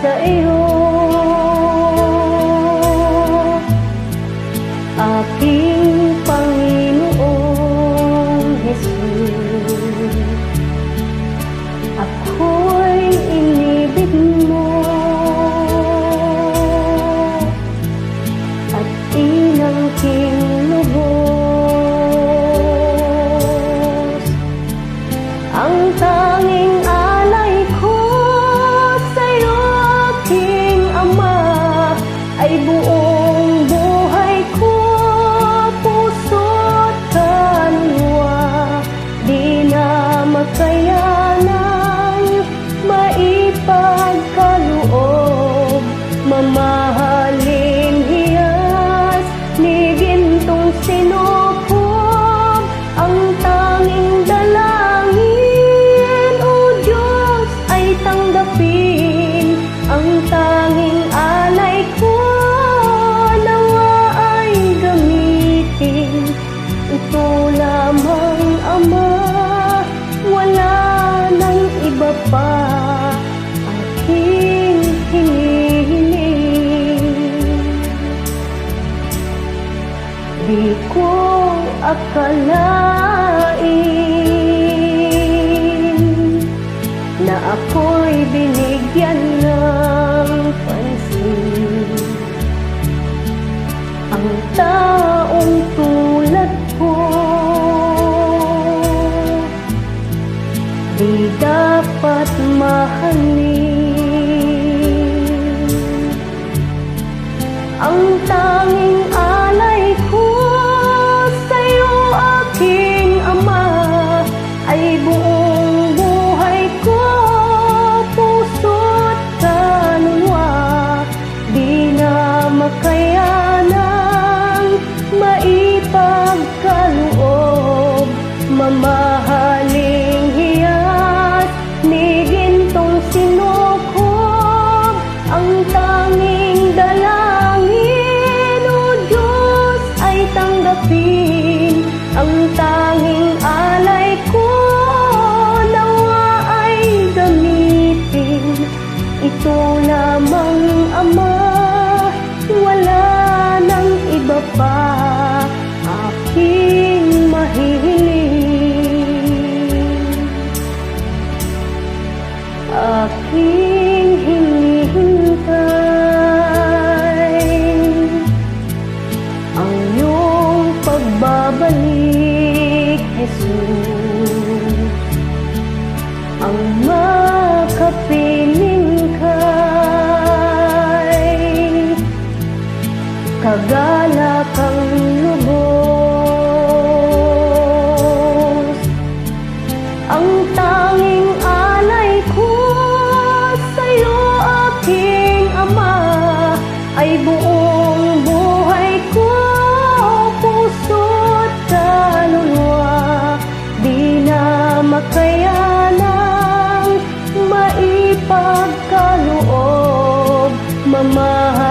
sa iyo, aking Panginoong Jesus. Ako'y inibig mo at inangking lubos. Ang tanging alay ko sa'yo, aking Ama, ay buong buhay ko, puso't kaluluwa. Di na makayanan maipagkaloob, mamahaling hiyas ni gintong sinukob. Ang tanging dalangin, O Diyos, ay tanggapin. Ang tanging alay ko, nawa ay gamitin. Ito lamang, Ama, wala nang iba pa aking hinihiling. Di ko akalain na ako'y binigyan ng pansin. Ang taong tulad ko di dapat mahalin. Ang tanging alay ko sa'yo, aking Ama, ay buong buhay ko, puso't kaluluwa. Di na makayanan maipagkaloob, mamahaling hiyas ni gintong sinukob. Ang tanging dalangin, O Diyos, ay tanggapin. Ang tanging alay ko, nawa ay gamitin. Ito lamang, Ama, wala nang iba pa aking mahihiling. Aking hinihintay ang iyong pagbabalik, Jesus. Ang makapiling ka'y kagalakang lubos. Ang tanging alay ko sa'yo, aking Ama, ay buong buhay ko, puso't kaluluwa. Di na makayanan maipagkaloob, mamahaling